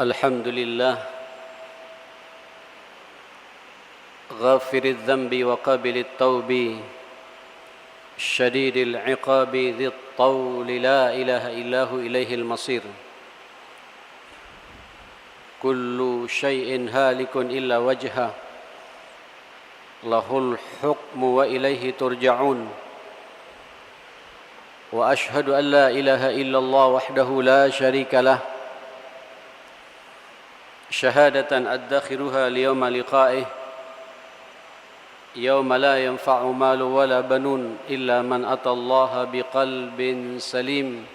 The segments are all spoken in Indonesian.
الحمد لله غافر الذنب وقابل التوب شديد العقاب ذي الطول لا إله إلا هو إليه المصير كل شيء هالك إلا وجهه له الحكم وإليه ترجعون وأشهد أن لا إله إلا الله وحده لا شريك له شهادة أدخرها ليوم لقائه يوم لا ينفع مال ولا بنون إلا من أتى الله بقلب سليم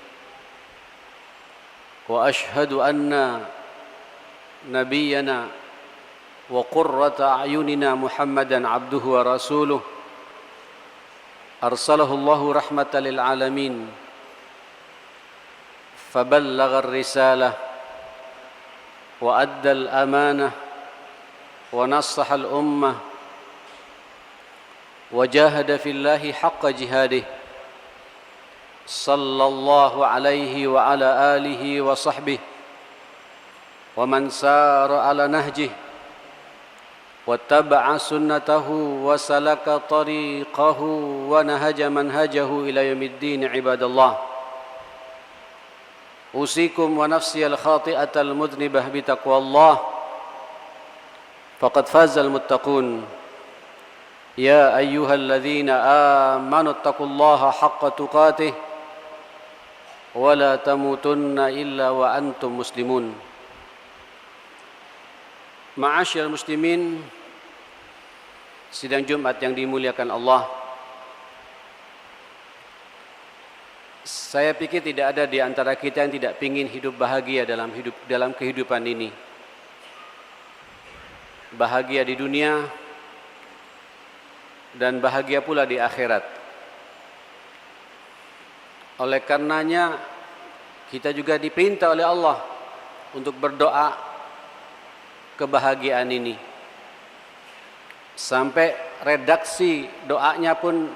وأشهد أن نبينا وقرة أعيننا محمدا عبده ورسوله أرسله الله رحمة للعالمين فبلغ الرسالة وأدى الأمانة ونصح الأمة وجاهد في الله حق جهاده صلى الله عليه وعلى آله وصحبه ومن سار على نهجه واتبع سنته وسلك طريقه ونهج منهجه إلى يوم الدين عباد الله أوصيكم ونفسي الخاطئة المذنبة بتقوى الله فقد فاز المتقون يا أيها الذين آمنوا اتقوا الله حق تقاته ولا تموتن إلا وأنتم مسلمون. Ma'asyiral muslimin, sidang Jumat yang dimuliakan Allah, saya pikir tidak ada di antara kita yang tidak ingin hidup bahagia dalam kehidupan ini. Bahagia di dunia dan bahagia pula di akhirat. Oleh karenanya kita juga diperintah oleh Allah untuk berdoa kebahagiaan ini. Sampai redaksi doanya pun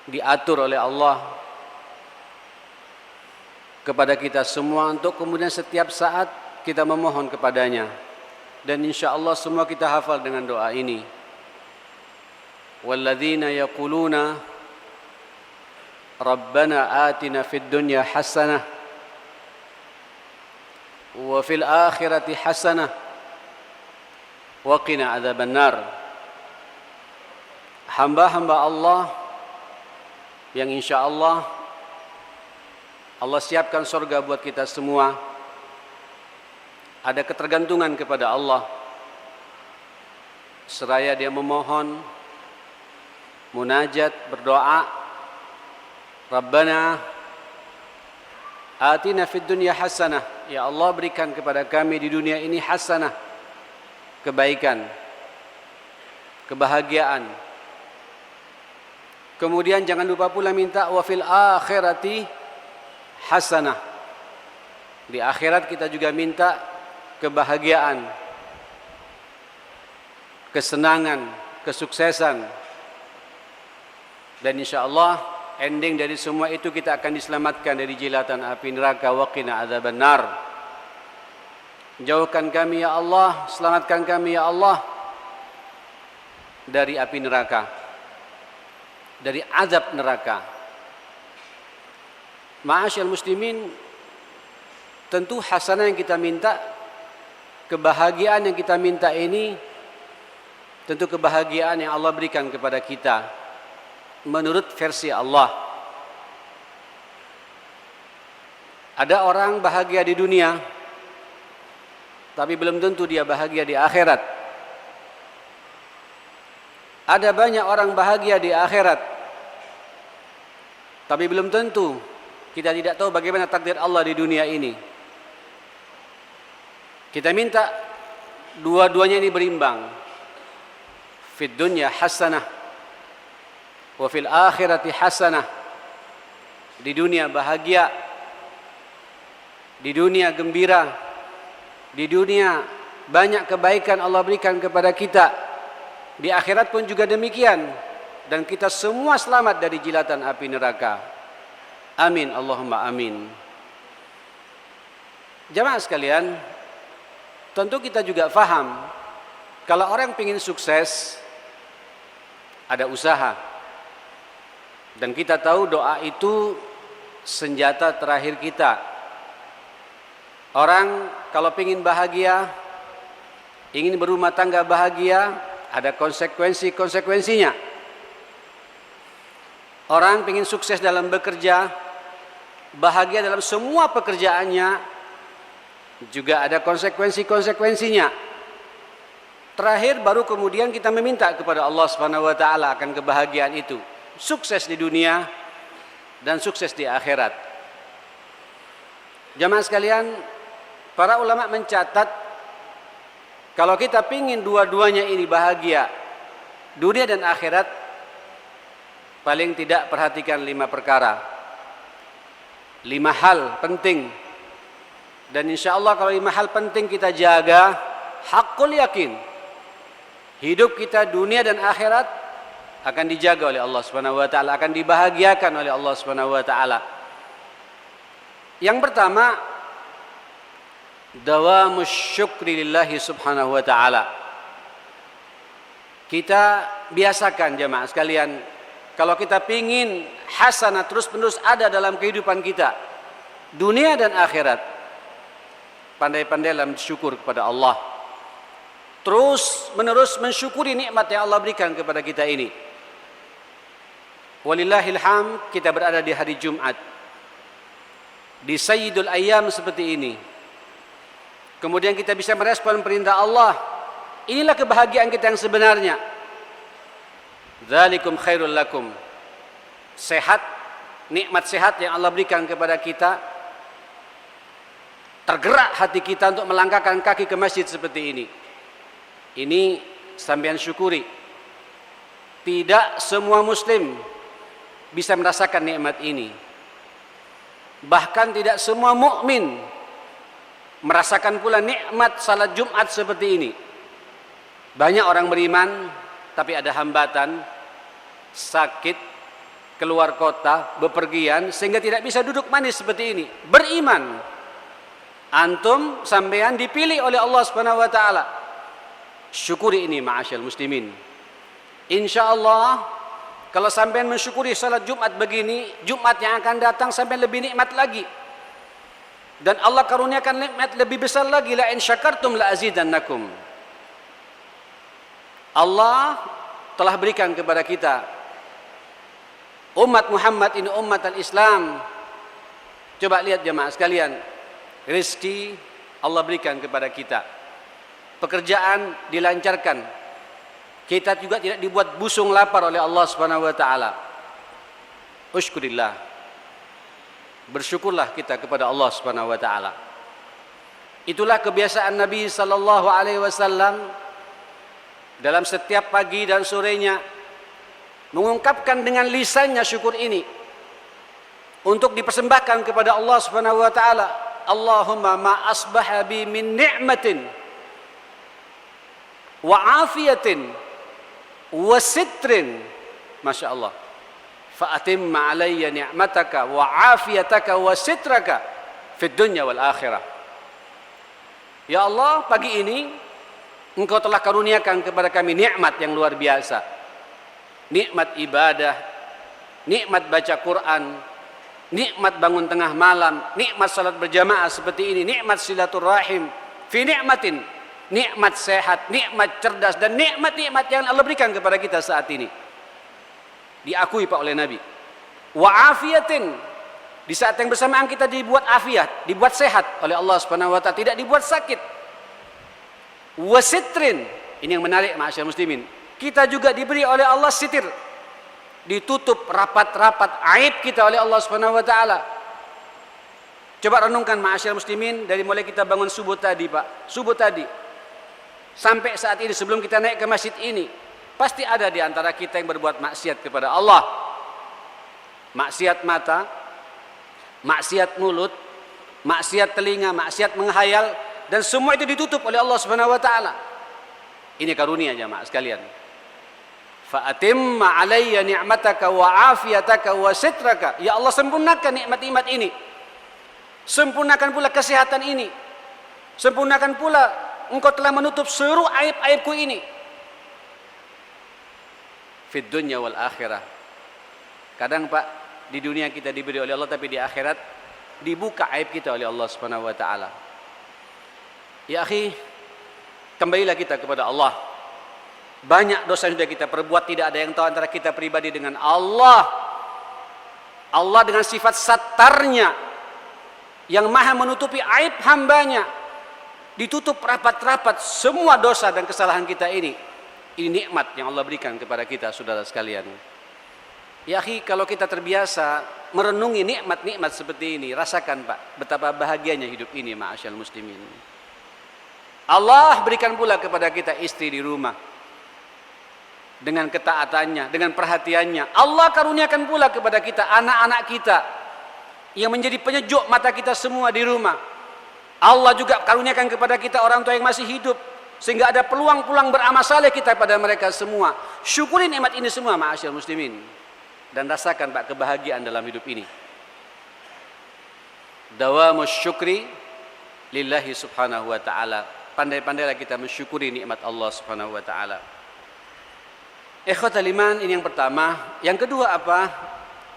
diatur oleh Allah kepada kita semua untuk kemudian setiap saat kita memohon kepadanya. Dan insya Allah semua kita hafal dengan doa ini. Walladzina yaquluna Rabbana atina fid dunya hasanah wa fil akhirati hasanah wa qina adzabannar. Hamba-hamba Allah yang insya Allah siapkan surga buat kita semua. Ada ketergantungan kepada Allah. Seraya dia memohon, munajat, berdoa, Rabbana atina fid dunya hasanah. Ya Allah, berikan kepada kami di dunia ini hasanah, kebaikan, kebahagiaan. Kemudian jangan lupa pula minta wa fil akhirati hasanah. Di akhirat kita juga minta kebahagiaan, kesenangan, kesuksesan. Dan insyaallah ending dari semua itu kita akan diselamatkan dari jilatan api neraka wa qina adzabannar. Jauhkan kami ya Allah, selamatkan kami ya Allah dari api neraka, dari azab neraka. Ma'asyiral muslimin, tentu hasanah yang kita minta, kebahagiaan yang kita minta ini tentu kebahagiaan yang Allah berikan kepada kita menurut versi Allah. Ada orang bahagia di dunia, tapi belum tentu dia bahagia di akhirat. Ada banyak orang bahagia di akhirat, tapi belum tentu kita tidak tahu bagaimana takdir Allah di dunia ini. Kita minta dua-duanya ini berimbang. Fid dunya hasanah wa fil akhirati hasanah. Di dunia bahagia, di dunia gembira, di dunia banyak kebaikan Allah berikan kepada kita. Di akhirat pun juga demikian. Dan kita semua selamat dari jilatan api neraka. Amin Allahumma amin. Jamaah sekalian, Tentu kita juga faham kalau orang ingin sukses ada usaha. Dan kita tahu doa itu senjata terakhir kita. Orang kalau ingin bahagia, ingin berumah tangga bahagia, ada konsekuensinya. Orang ingin sukses dalam bekerja, bahagia dalam semua pekerjaannya, juga ada konsekuensinya. Terakhir baru kemudian kita meminta kepada Allah Subhanahu wa taala akan kebahagiaan itu, sukses di dunia dan sukses di akhirat. Jamaah sekalian, para ulama mencatat kalau kita ingin dua-duanya ini bahagia, dunia dan akhirat, paling tidak perhatikan 5 perkara. 5 hal penting. Dan insya Allah kalau 5 hal penting kita jaga, hakul yakin, hidup kita dunia dan akhirat akan dijaga oleh Allah Subhanahu wa taala, akan dibahagiakan oleh Allah Subhanahu wa taala. Yang pertama, dawamus syukri lillahi subhanahu wa ta'ala. Kita biasakan jemaah sekalian, kalau kita pingin hasanah terus-menerus ada dalam kehidupan kita, dunia dan akhirat, pandai-pandai dalam syukur kepada Allah. Terus menerus mensyukuri nikmat yang Allah berikan kepada kita ini. Walillahil hamd, kita berada di hari Jumat, di Sayyidul Ayyam seperti ini. Kemudian kita bisa merespon perintah Allah. Inilah kebahagiaan kita yang sebenarnya. Dzalikum khairul lakum. Sehat, nikmat sehat yang Allah berikan kepada kita. Tergerak hati kita untuk melangkahkan kaki ke masjid seperti ini. Ini sampean syukuri. Tidak semua muslim bisa merasakan nikmat ini. Bahkan tidak semua mukmin merasakan pula nikmat salat Jumat seperti ini. Banyak orang beriman tapi ada hambatan, sakit, keluar kota, bepergian sehingga tidak bisa duduk manis seperti ini. Beriman, antum sampean dipilih oleh Allah Subhanahu wa taala. Syukuri ini ma'asyal muslimin. Insyaallah kalau sampean mensyukuri salat Jumat begini, Jumat yang akan datang sampean lebih nikmat lagi. Dan Allah karuniakan nikmat lebih besar lagi, la in syakartum la azidannakum. Allah telah berikan kepada kita, umat Muhammad ini umat al-Islam. Coba lihat jemaah sekalian, rezeki Allah berikan kepada kita, pekerjaan dilancarkan, kita juga tidak dibuat busung lapar oleh Allah Subhanahu wa taala. Usykurillah, bersyukurlah kita kepada Allah Subhanahu wa taala. Itulah kebiasaan Nabi sallallahu alaihi wasallam dalam setiap pagi dan sorenya mengungkapkan dengan lisannya syukur ini untuk dipersembahkan kepada Allah Subhanahu wa taala. Allahumma ma asbaha bi min ni'matin wa afiyatin wa sitrin, Masya Allah, fa atimma alayya ni'mataka wa afiyataka wa sitraka fid dunya wal akhirah. Ya Allah, pagi ini Engkau telah karuniakan kepada kami nikmat yang luar biasa, nikmat ibadah, nikmat baca Quran, nikmat bangun tengah malam, nikmat salat berjamaah seperti ini, nikmat silaturahim, fi ni'matin, nikmat sehat, nikmat cerdas, dan nikmat-nikmat yang Allah berikan kepada kita saat ini diakui Pak oleh Nabi. Wa afiyatin, di saat yang bersamaan kita dibuat afiat, dibuat sehat oleh Allah Subhanahu wa taala, tidak dibuat sakit. Wa sitrin, ini yang menarik ma'asyar muslimin, kita juga diberi oleh Allah sitir, ditutup rapat-rapat aib kita oleh Allah Subhanahu wa taala. Coba renungkan ma'asyar muslimin, dari mulai kita bangun subuh tadi Pak, subuh tadi sampai saat ini sebelum kita naik ke masjid ini, pasti ada di antara kita yang berbuat maksiat kepada Allah. Maksiat mata, maksiat mulut, maksiat telinga, maksiat menghayal, dan semua itu ditutup oleh Allah Subhanahu wa taala. Ini karunia jemaah sekalian. Fa atimma alayya ni'mataka wa afiyataka wa sitraka. Ya Allah, sempurnakan nikmat-nikmat ini. Sempurnakan pula kesehatan ini. Sempurnakan pula engkau telah menutup seluruh aib-aibku ini. Fid dunya wal akhirah. Kadang Pak, di dunia kita diberi oleh Allah, tapi di akhirat dibuka aib kita oleh Allah Subhanahu wa taala. Ya akhi, kembalilah kita kepada Allah. Banyak dosa yang sudah kita perbuat, tidak ada yang tahu antara kita pribadi dengan Allah. Allah dengan sifat satarnya yang maha menutupi aib hambanya, ditutup rapat-rapat semua dosa dan kesalahan kita ini. Ini nikmat yang Allah berikan kepada kita, saudara sekalian. Ya akhi, kalau kita terbiasa merenungi nikmat-nikmat seperti ini, rasakan Pak, betapa bahagianya hidup ini, ma'asyal muslimin. Allah berikan pula kepada kita istri di rumah dengan ketaatannya, dengan perhatiannya. Allah karuniakan pula kepada kita anak-anak kita yang menjadi penyejuk mata kita semua di rumah. Allah juga karuniakan kepada kita orang tua yang masih hidup, sehingga ada peluang-peluang beramal saleh kita pada mereka semua. Syukuri nikmat ini semua, ma'asyal muslimin, dan rasakan Pak kebahagiaan dalam hidup ini. Dawamus syukri lillahi subhanahu wa ta'ala. Pandai-pandailah kita mensyukuri nikmat Allah Subhanahu wa taala. Ikhwatal iman, ini yang pertama. Yang kedua apa?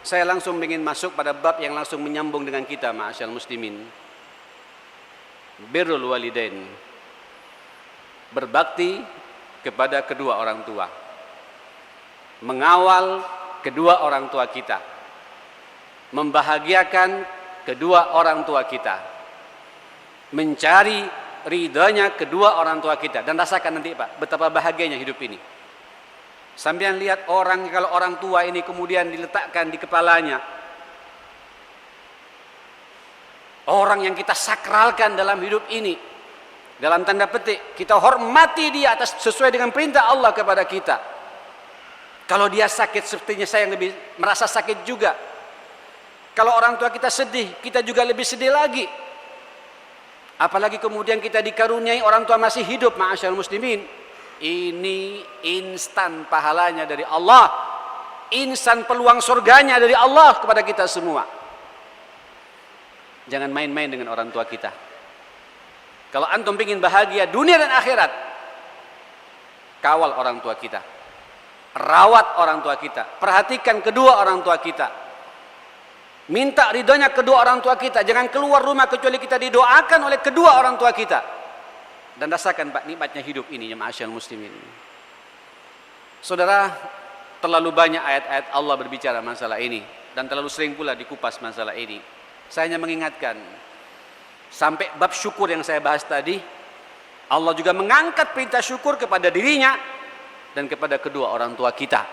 Saya langsung ingin masuk pada bab yang langsung menyambung dengan kita, ma'asyal muslimin. Birrul walidain. Berbakti kepada kedua orang tua. Mengawal kedua orang tua kita. Membahagiakan kedua orang tua kita. Mencari ridhanya kedua orang tua kita. Dan rasakan nanti Pak, betapa bahagianya hidup ini. Sampean lihat orang, kalau orang tua ini kemudian diletakkan di kepalanya, orang yang kita sakralkan dalam hidup ini, dalam tanda petik kita hormati dia atas sesuai dengan perintah Allah kepada kita. Kalau dia sakit, sepertinya saya yang lebih merasa sakit juga. Kalau orang tua kita sedih, kita juga lebih sedih lagi. Apalagi kemudian kita dikaruniai orang tua masih hidup, ma'asyarul muslimin. Ini instan pahalanya dari Allah, instan peluang surganya dari Allah kepada kita semua. Jangan main-main dengan orang tua kita. Kalau antum ingin bahagia dunia dan akhirat, kawal orang tua kita, rawat orang tua kita, perhatikan kedua orang tua kita. Minta ridhonya kedua orang tua kita. Jangan keluar rumah kecuali kita didoakan oleh kedua orang tua kita. Dan rasakan Pak nikmatnya hidup ini, ya ma'asyarul muslimin. Saudara, terlalu banyak ayat-ayat Allah berbicara masalah ini, dan terlalu sering pula dikupas masalah ini. Saya hanya mengingatkan, sampai bab syukur yang saya bahas tadi, Allah juga mengangkat perintah syukur kepada dirinya dan kepada kedua orang tua kita.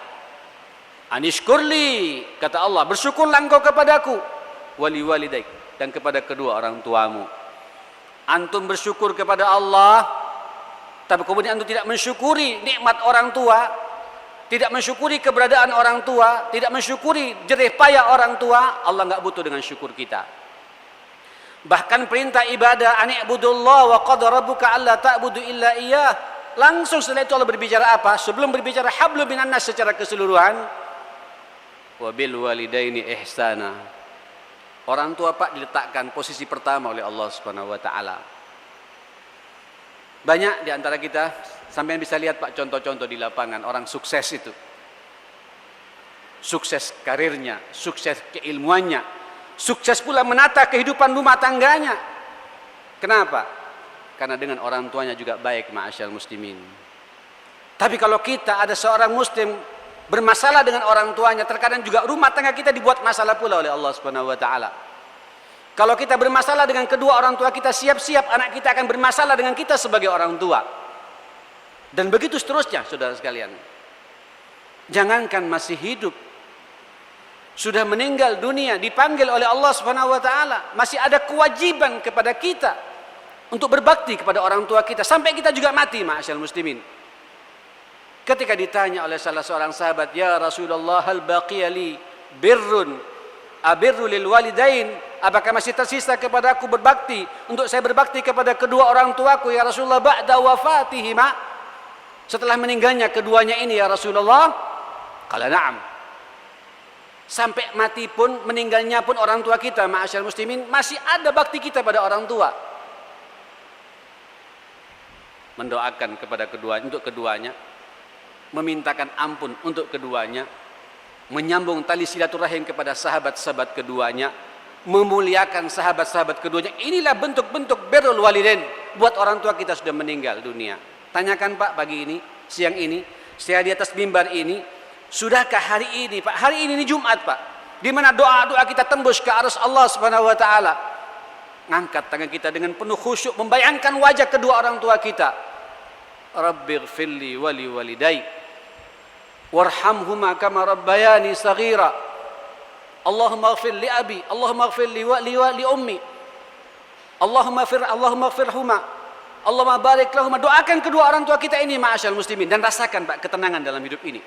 Anishkurli, kata Allah, bersyukurlah engkau kepadaku, wali walidaik, dan kepada kedua orang tuamu. Antum bersyukur kepada Allah, tapi kemudian antum tidak mensyukuri nikmat orang tua, tidak mensyukuri keberadaan orang tua, tidak mensyukuri jerih payah orang tua, Allah enggak butuh dengan syukur kita. Bahkan perintah ibadah, ani'budullah wa qad rabbuka alla ta'budu illa iyyah. Langsung setelah itu Allah berbicara apa? Sebelum berbicara hablum minan nas secara keseluruhan, wabil walidaini ihsana. Orang tua Pak diletakkan posisi pertama oleh Allah Subhanahu wa taala. Banyak di antara kita, sampai bisa lihat Pak contoh-contoh di lapangan orang sukses itu. Sukses karirnya, sukses keilmuannya, sukses pula menata kehidupan rumah tangganya. Kenapa? Karena dengan orang tuanya juga baik, ma'asyarul muslimin. Tapi kalau kita ada seorang muslim bermasalah dengan orang tuanya, terkadang juga rumah tangga kita dibuat masalah pula oleh Allah Subhanahu wa taala. Kalau kita bermasalah dengan kedua orang tua kita, siap-siap anak kita akan bermasalah dengan kita sebagai orang tua. Dan begitu seterusnya, saudara sekalian. Jangankan masih hidup, sudah meninggal dunia, dipanggil oleh Allah Subhanahu wa taala, masih ada kewajiban kepada kita untuk berbakti kepada orang tua kita sampai kita juga mati, ma'asyarul muslimin. Ketika ditanya oleh salah seorang sahabat, "Ya Rasulullah, hal baqiya li birrun abirru lil walidain?" Apakah masih tersisa kepada aku berbakti, untuk saya berbakti kepada kedua orang tuaku ya Rasulullah, ba'da wafatihima, setelah meninggalnya keduanya ini ya Rasulullah? Qala na'am. Sampai mati pun, meninggalnya pun orang tua kita, ma'asyarul muslimin, masih ada bakti kita pada orang tua. mendoakan kepada untuk keduanya, memintakan ampun untuk keduanya, menyambung tali silaturahim kepada sahabat-sahabat keduanya, memuliakan sahabat-sahabat keduanya. Inilah bentuk-bentuk birrul walidain buat orang tua kita sudah meninggal dunia. Tanyakan Pak pagi ini, siang ini, saya di atas mimbar ini, sudahkah hari ini Pak? Hari ini Jumat Pak, di mana doa-doa kita tembus ke arus Allah Subhanahu wa taala. Ngangkat tangan kita dengan penuh khusyuk membayangkan wajah kedua orang tua kita. Rabbighfirli wa li walidayya warhamhuma kama rabbayani saghira. Allahumma ighfir li abi, Allahumma ighfir li ummi. Allahumma ighfirhuma. Allahumma barik lahuma. Doakan kedua orang tua kita ini ma'asyal muslimin, dan rasakan Pak ketenangan dalam hidup ini.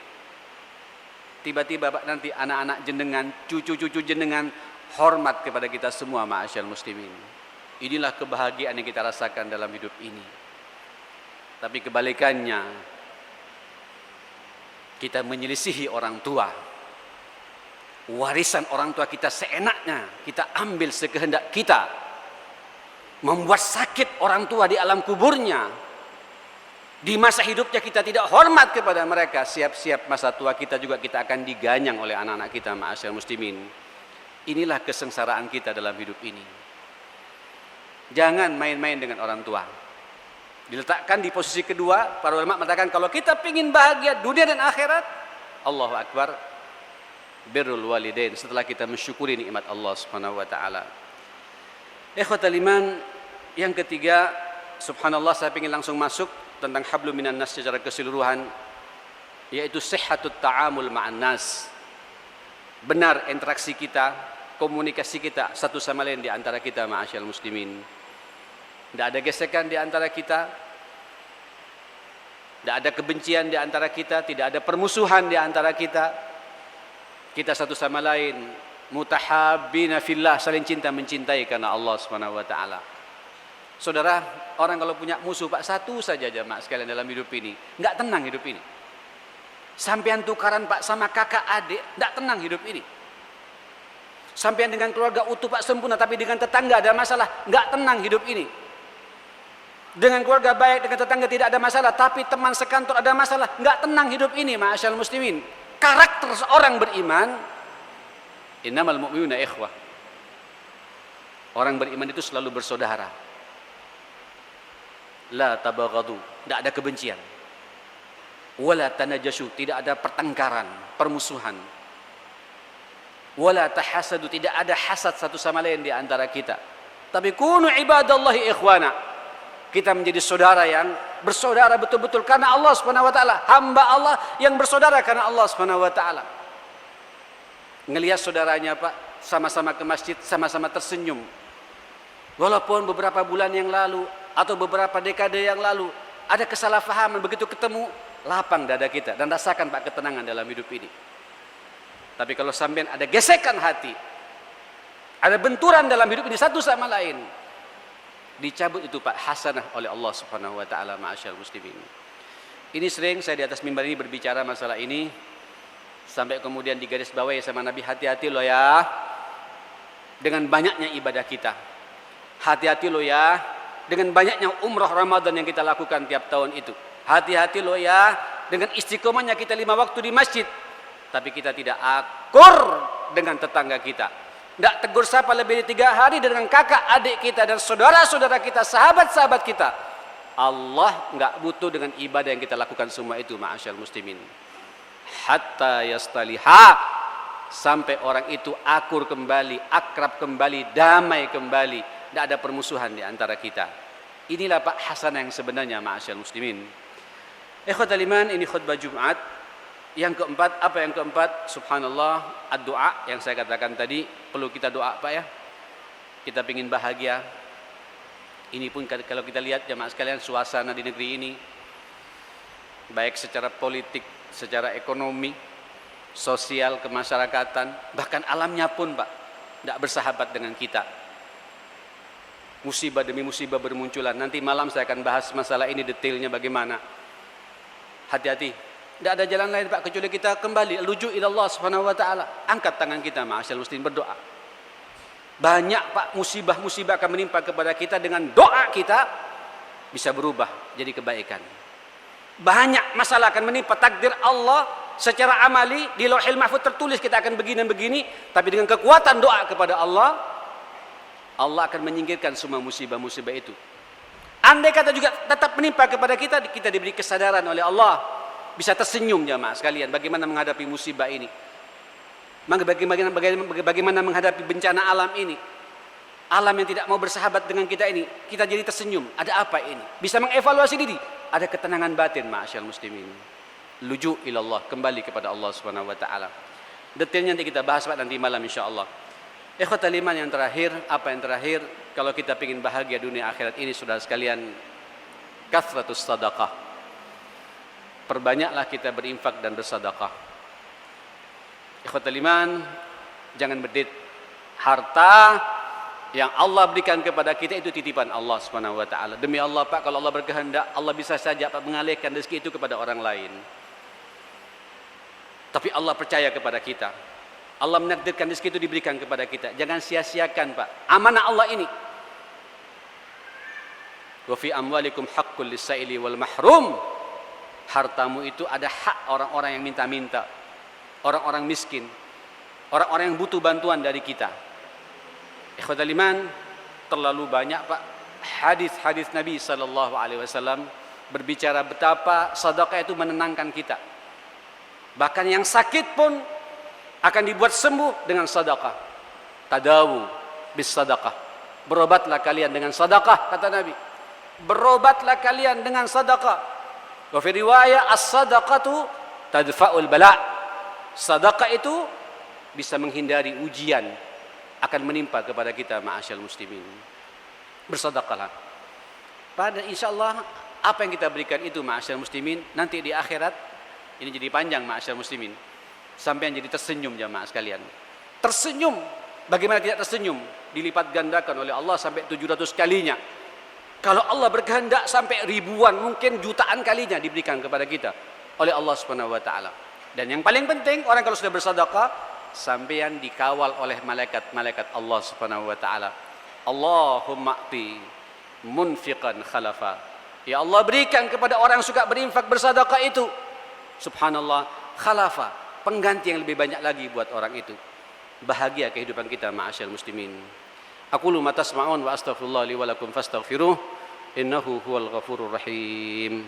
Tiba-tiba Pak nanti anak-anak jenengan, cucu-cucu jenengan hormat kepada kita semua ma'asyal muslimin. Inilah kebahagiaan yang kita rasakan dalam hidup ini. Tapi kebalikannya, kita menyelisihi orang tua. Warisan orang tua kita seenaknya kita ambil sekehendak kita. Membuat sakit orang tua di alam kuburnya. Di masa hidupnya kita tidak hormat kepada mereka. Siap-siap masa tua kita juga kita akan diganyang oleh anak-anak kita ma'asyal muslimin. Inilah kesengsaraan kita dalam hidup ini. Jangan main-main dengan orang tua. Diletakkan di posisi kedua, para ulama mengatakan kalau kita ingin bahagia dunia dan akhirat, Allahu Akbar, birrul walidain, setelah kita mensyukuri nikmat Allah Subhanahu wa taala. Ikhwatal iman, yang ketiga, subhanallah, saya ingin langsung masuk tentang hablum minan nas secara keseluruhan, yaitu sihhatut ta'amul ma'an nas. Benar interaksi kita, komunikasi kita satu sama lain di antara kita ma'asyal muslimin. Tidak ada gesekan di antara kita, tidak ada kebencian di antara kita, tidak ada permusuhan di antara kita. Kita satu sama lain mutahabbina fillah, saling cinta mencintai karena Allah Subhanahu wa taala. Saudara, orang kalau punya musuh Pak, satu saja jemaah sekalian dalam hidup ini, enggak tenang hidup ini. Sampean tukaran Pak sama kakak adik, enggak tenang hidup ini. Sampean dengan keluarga utuh Pak sempurna, tapi dengan tetangga ada masalah, enggak tenang hidup ini. Dengan keluarga baik, dengan tetangga tidak ada masalah, tapi teman sekantor ada masalah, enggak tenang hidup ini ma'asyal muslimin. Karakter seorang beriman, innamal mu'minuna ikhwah. Orang beriman itu selalu bersaudara. La tabaghadu, tidak ada kebencian. Wala tanajashu, tidak ada pertengkaran, permusuhan. Wala tahasadu, tidak ada hasad satu sama lain di antara kita. Tapi kunu ibadallahi ikhwana. Kita menjadi saudara yang bersaudara betul-betul karena Allah Subhanahu wa taala, hamba Allah yang bersaudara karena Allah Subhanahu wa taala. Ngelihat saudaranya Pak, sama-sama ke masjid, sama-sama tersenyum. Walaupun beberapa bulan yang lalu atau beberapa dekade yang lalu ada kesalahpahaman, begitu ketemu lapang dada kita dan rasakan Pak ketenangan dalam hidup ini. Tapi kalau sampean ada gesekan hati, ada benturan dalam hidup ini satu sama lain, dicabut itu Pak hasanah oleh Allah Subhanahu wa taala ma'asyal muslimin. Ini sering saya di atas mimbar ini berbicara masalah ini, sampai kemudian digaris bawahi sama Nabi, hati-hati loh ya dengan banyaknya ibadah kita. Hati-hati loh ya dengan banyaknya umrah Ramadan yang kita lakukan tiap tahun itu. Hati-hati loh ya dengan istiqomahnya kita 5 waktu di masjid, tapi kita tidak akur dengan tetangga kita. Tidak tegur sapa lebih dari 3 hari dengan kakak adik kita dan saudara-saudara kita, sahabat-sahabat kita. Allah enggak butuh dengan ibadah yang kita lakukan semua itu ma'asyal muslimin. Hatta yastaliha, sampai orang itu akur kembali, akrab kembali, damai kembali, tidak ada permusuhan di antara kita. Inilah Pak hasanah yang sebenarnya ma'asyal muslimin. Ikhwatal iman, ini khutbah Jumat. Yang keempat, apa yang keempat? Subhanallah, ad-doa yang saya katakan tadi, perlu kita doa Pak ya. Kita ingin bahagia. Ini pun kalau kita lihat jamaah sekalian suasana di negeri ini, baik secara politik, secara ekonomi, sosial, kemasyarakatan, bahkan alamnya pun Pak tidak bersahabat dengan kita. Musibah demi musibah bermunculan. Nanti malam saya akan bahas masalah ini detailnya bagaimana. Hati-hati. Tidak ada jalan lain Pak kecuali kita kembali luju ila Allah Subhanahu wa taala. Angkat tangan kita ma'asyal muslimin, berdoa. Banyak Pak musibah-musibah akan menimpa kepada kita dengan doa kita. bisa berubah jadi kebaikan. Banyak masalah akan menimpa, takdir Allah secara amali di Lauhil Mahfuz tertulis kita akan begini dan begini, tapi dengan kekuatan doa kepada Allah, Allah akan menyingkirkan semua musibah-musibah itu. Andai kata juga tetap menimpa kepada kita, kita diberi kesadaran oleh Allah, bisa tersenyum jamaah sekalian bagaimana menghadapi musibah ini, bagaimana menghadapi bencana alam ini, alam yang tidak mau bersahabat dengan kita ini, kita jadi tersenyum. Ada apa ini? Bisa mengevaluasi diri, ada ketenangan batin ma'asyal muslimin. Luju ilallah, kembali kepada Allah Subhanahu wa taala. Detailnya nanti kita bahas nanti malam insyaallah. Ikhwatal iman, yang terakhir, apa yang terakhir, kalau kita ingin bahagia dunia akhirat ini saudara sekalian, kathratus sadaqah. Perbanyaklah kita berinfak dan bersedekah. Ikhwatal iman, jangan medit. Harta yang Allah berikan kepada kita itu titipan Allah Subhanahu wa taala. Demi Allah Pak, kalau Allah berkehendak, Allah bisa saja Pak mengalihkan rezeki itu kepada orang lain. Tapi Allah percaya kepada kita. Allah menakdirkan rezeki itu diberikan kepada kita. Jangan sia-siakan Pak. Amanah Allah ini. Wa fi amwalikum haqqul lis-sa'ili wal mahrum. Hartamu itu ada hak orang-orang yang minta-minta. Orang-orang miskin. Orang-orang yang butuh bantuan dari kita. Ikhwatal iman, terlalu banyak Pak hadis-hadis Nabi sallallahu alaihi wasallam berbicara betapa sedekah itu menenangkan kita. Bahkan yang sakit pun akan dibuat sembuh dengan sedekah. Tadawu bis sedekah. Berobatlah kalian dengan sedekah, kata Nabi. Berobatlah kalian dengan sedekah. Wa fi riwayah as-sadaqatu tadfa'ul bala'. Sedekah itu bisa menghindari ujian akan menimpa kepada kita ma'asyal muslimin. Bersedekahlah. Pada insyaallah apa yang kita berikan itu ma'asyal muslimin nanti di akhirat ini jadi panjang ma'asyal muslimin. Sampai yang jadi tersenyum jamaah sekalian. Tersenyum, bagaimana tidak tersenyum? Dilipat gandakan oleh Allah sampai 700 kalinya. Kalau Allah berkehendak sampai ribuan, mungkin jutaan kalinya diberikan kepada kita oleh Allah Subhanahu wa taala. Dan yang paling penting, orang kalau sudah bersedekah, sampeyan dikawal oleh malaikat-malaikat Allah Subhanahu wa taala. Allahumma a'ti munfiqan khalafa. Ya Allah, berikan kepada orang yang suka berinfak bersedekah itu, subhanallah, khalafa, pengganti yang lebih banyak lagi buat orang itu. Bahagia kehidupan kita ma'asyal muslimin. Aqulu ma tasma'un wa astaghfirullah li wa lakum fastaghfiruh innahu huwal ghafurur rahim.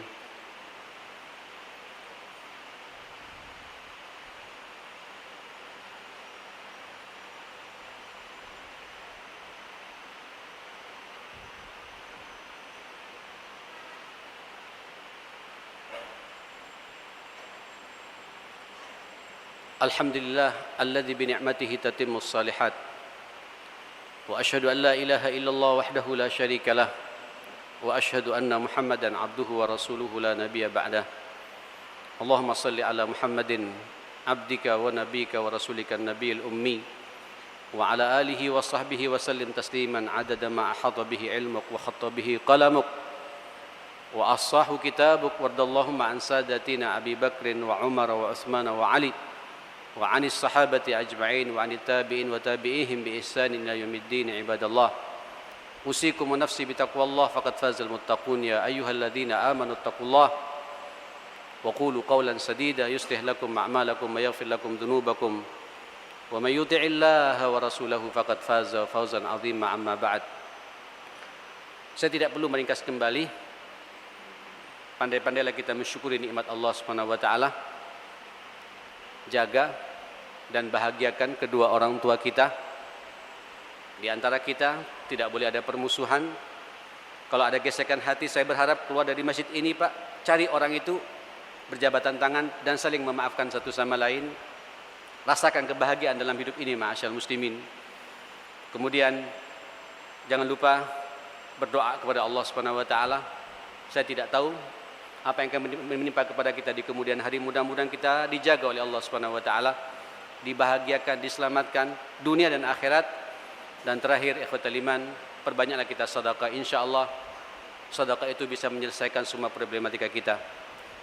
Alhamdulillah alladzi bi ni'matihi tatimmus shalihat. Wa asyhadu an la ilaha illallah wahdahu la syarikalah. Wa asyhadu anna Muhammadan abduhu wa rasuluhu la nabiyya ba'dah. Allahumma salli ala Muhammadin abdika wa nabiyyika wa rasulika an-nabiyil ummi wa ala alihi wa sahbihi wa sallim tasliman adada ma ahata bihi ilmuk wa khatta bihi qalamuk wa assahu kitabuk wardallahumma an sadatina Abi Bakrin wa Umar wa Utsman wa Ali wa anis sahabati ajma'in wa anit tabi'in wa tabi'ihim bi ihsan ila yaumiddin ibadallah. Usikum wa nafsi bi taqwallah faqad fazal muttaqun ya ayyuhalladzina amanu taqullah wa qulu qawlan sadida yuslih lakum a'malakum wa yaghfir lakum dhunubakum wa may yuti'illaha wa rasulahu faqad faza fawzan 'azima amma ba'd. Saya tidak perlu meringkas kembali. Pandai-pandailah kita mensyukuri nikmat Allah Subhanahu wa taala. Jaga dan bahagiakan kedua orang tua kita. Di antara kita tidak boleh ada permusuhan. Kalau ada gesekan hati, saya berharap keluar dari masjid ini Pak, cari orang itu, berjabatan tangan dan saling memaafkan satu sama lain. Rasakan kebahagiaan dalam hidup ini ma'asyal muslimin. Kemudian jangan lupa berdoa kepada Allah Subhanahu wa taala. Saya tidak tahu apa yang akan menimpa kepada kita di kemudian hari. Mudah-mudahan kita dijaga oleh Allah Subhanahu wa taala, dibahagiakan, diselamatkan dunia dan akhirat. Dan terakhir ikhwatal iman, perbanyaklah kita sedekah. Insyaallah sedekah itu bisa menyelesaikan semua problematika kita.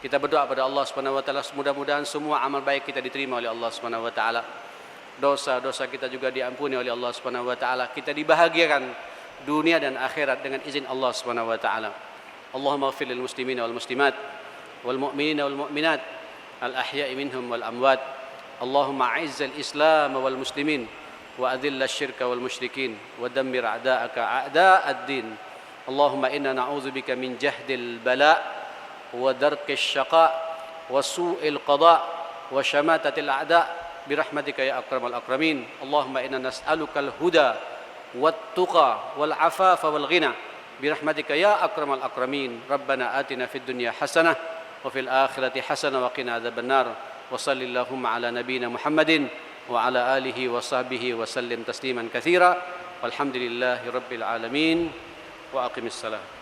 Kita berdoa pada Allah Subhanahu wa taala, mudah-mudahan semua amal baik kita diterima oleh Allah Subhanahu wa taala. Dosa-dosa kita juga diampuni oleh Allah Subhanahu wa taala. Kita dibahagiakan dunia dan akhirat dengan izin Allah Subhanahu wa taala. اللهم اغفر للمسلمين والمسلمات والمؤمنين والمؤمنات الأحياء منهم والأموات. اللهم أعز الإسلام والمسلمين وأذل الشرك والمشركين ودمر أعداءك أعداء الدين. اللهم إنا نعوذ بك من جهد البلاء ودرك الشقاء وسوء القضاء وشماتة الأعداء برحمتك يا أكرم الأكرمين. اللهم إنا نسألك الهدى والتقى والعفاف والغنى برحمتك يا أكرم الأكرمين. ربنا آتنا في الدنيا حسنة وفي الآخرة حسنة وقنا عذاب النار. وصل اللهم على نبينا محمد وعلى آله وصحبه وسلم تسليما كثيرا والحمد لله رب العالمين وأقم الصلاة.